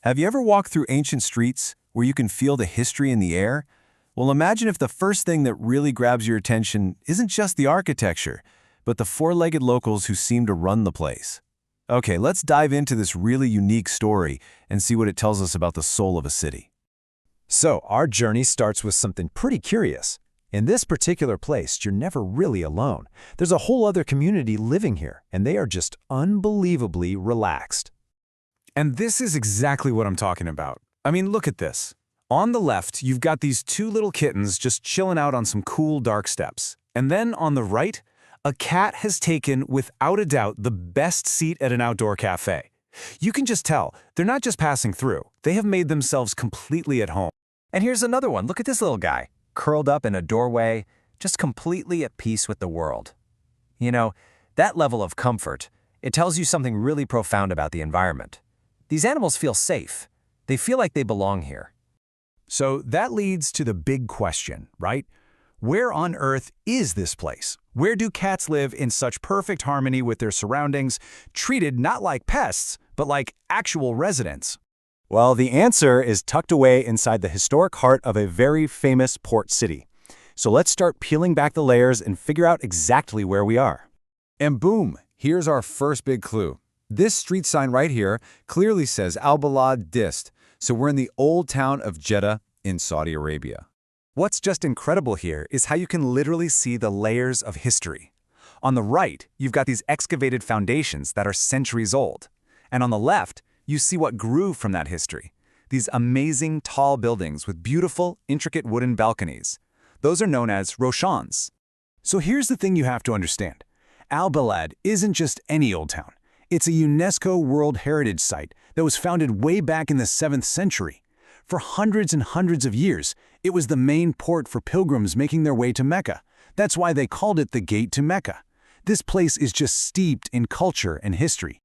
Have you ever walked through ancient streets where you can feel the history in the air? Well, imagine if the first thing that really grabs your attention isn't just the architecture, but the four-legged locals who seem to run the place. Okay, let's dive into this really unique story and see what it tells us about the soul of a city. So, our journey starts with something pretty curious. In this particular place, you're never really alone. There's a whole other community living here, and they are just unbelievably relaxed. And this is exactly what I'm talking about. I mean, look at this. On the left, you've got these two little kittens just chilling out on some cool dark steps. And then on the right, a cat has taken, without a doubt, the best seat at an outdoor cafe. You can just tell, they're not just passing through. They have made themselves completely at home. And here's another one. Look at this little guy, curled up in a doorway, just completely at peace with the world. You know, that level of comfort, it tells you something really profound about the environment. These animals feel safe. They feel like they belong here. So that leads to the big question, right? Where on earth is this place? Where do cats live in such perfect harmony with their surroundings, treated not like pests, but like actual residents? Well, the answer is tucked away inside the historic heart of a very famous port city. So let's start peeling back the layers and figure out exactly where we are. And boom, here's our first big clue. This street sign right here clearly says Al Balad Dist, so we're in the old town of Jeddah in Saudi Arabia. What's just incredible here is how you can literally see the layers of history. On the right, you've got these excavated foundations that are centuries old. And on the left, you see what grew from that history. These amazing tall buildings with beautiful, intricate wooden balconies. Those are known as roshans. So here's the thing you have to understand. Al Balad isn't just any old town. It's a UNESCO World Heritage Site that was founded way back in the 7th century. For hundreds and hundreds of years, it was the main port for pilgrims making their way to Mecca. That's why they called it the Gate to Mecca. This place is just steeped in culture and history.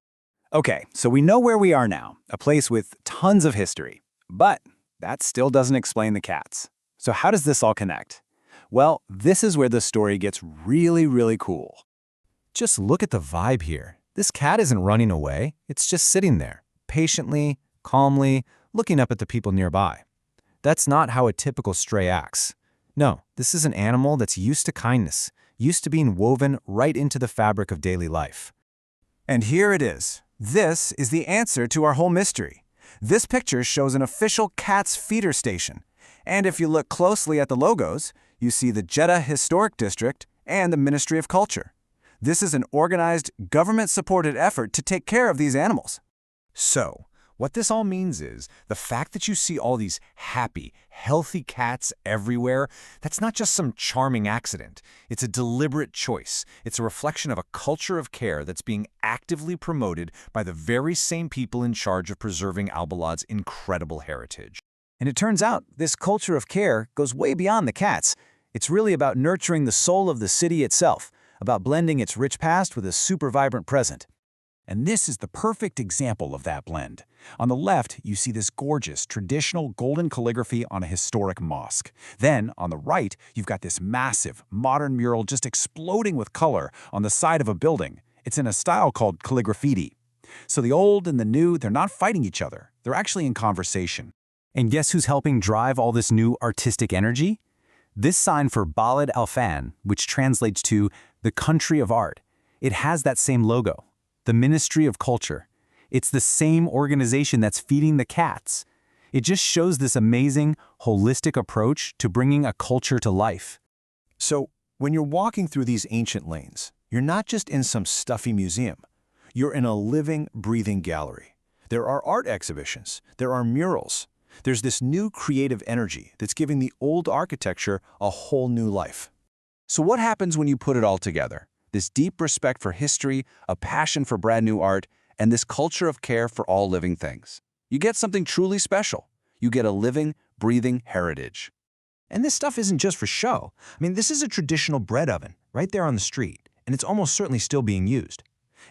Okay, so we know where we are now, a place with tons of history. But that still doesn't explain the cats. So how does this all connect? Well, this is where the story gets really cool. Just look at the vibe here. This cat isn't running away. It's just sitting there, patiently, calmly, looking up at the people nearby. That's not how a typical stray acts. No, this is an animal that's used to kindness, used to being woven right into the fabric of daily life. And here it is. This is the answer to our whole mystery. This picture shows an official cat's feeder station. And if you look closely at the logos, you see the Jeddah Historic District and the Ministry of Culture. This is an organized, government-supported effort to take care of these animals. So, what this all means is the fact that you see all these happy, healthy cats everywhere, that's not just some charming accident. It's a deliberate choice. It's a reflection of a culture of care that's being actively promoted by the very same people in charge of preserving Al Balad's incredible heritage. And it turns out this culture of care goes way beyond the cats. It's really about nurturing the soul of the city itself, about blending its rich past with a super vibrant present. And this is the perfect example of that blend. On the left, you see this gorgeous, traditional golden calligraphy on a historic mosque. Then, on the right, you've got this massive, modern mural just exploding with color on the side of a building. It's in a style called calligraffiti. So the old and the new, they're not fighting each other. They're actually in conversation. And guess who's helping drive all this new artistic energy? This sign for Balad Al-Fan, which translates to the country of art, it has that same logo, the Ministry of Culture. It's the same organization that's feeding the cats. It just shows this amazing, holistic approach to bringing a culture to life. So, when you're walking through these ancient lanes, you're not just in some stuffy museum. You're in a living, breathing gallery. There are art exhibitions. There are murals. There's this new creative energy that's giving the old architecture a whole new life. So what happens when you put it all together? This deep respect for history, a passion for brand new art, and this culture of care for all living things. You get something truly special. You get a living, breathing heritage. And this stuff isn't just for show. I mean, this is a traditional bread oven right there on the street, and it's almost certainly still being used.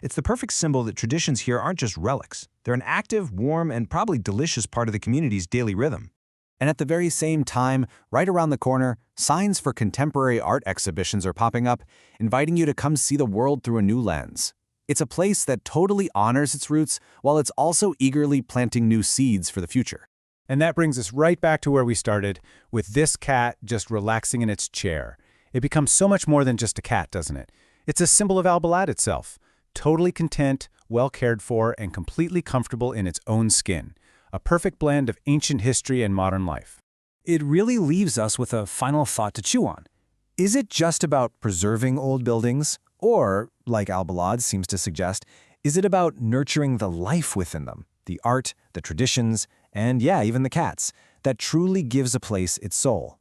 It's the perfect symbol that traditions here aren't just relics. They're an active, warm, and probably delicious part of the community's daily rhythm. And at the very same time, right around the corner, signs for contemporary art exhibitions are popping up, inviting you to come see the world through a new lens. It's a place that totally honors its roots while it's also eagerly planting new seeds for the future. And that brings us right back to where we started, with this cat just relaxing in its chair. It becomes so much more than just a cat, doesn't it? It's a symbol of Al Balad itself, totally content, well cared for, and completely comfortable in its own skin. A perfect blend of ancient history and modern life. It really leaves us with a final thought to chew on. Is it just about preserving old buildings? Or, like Al Balad seems to suggest, is it about nurturing the life within them, the art, the traditions, and yeah, even the cats, that truly gives a place its soul?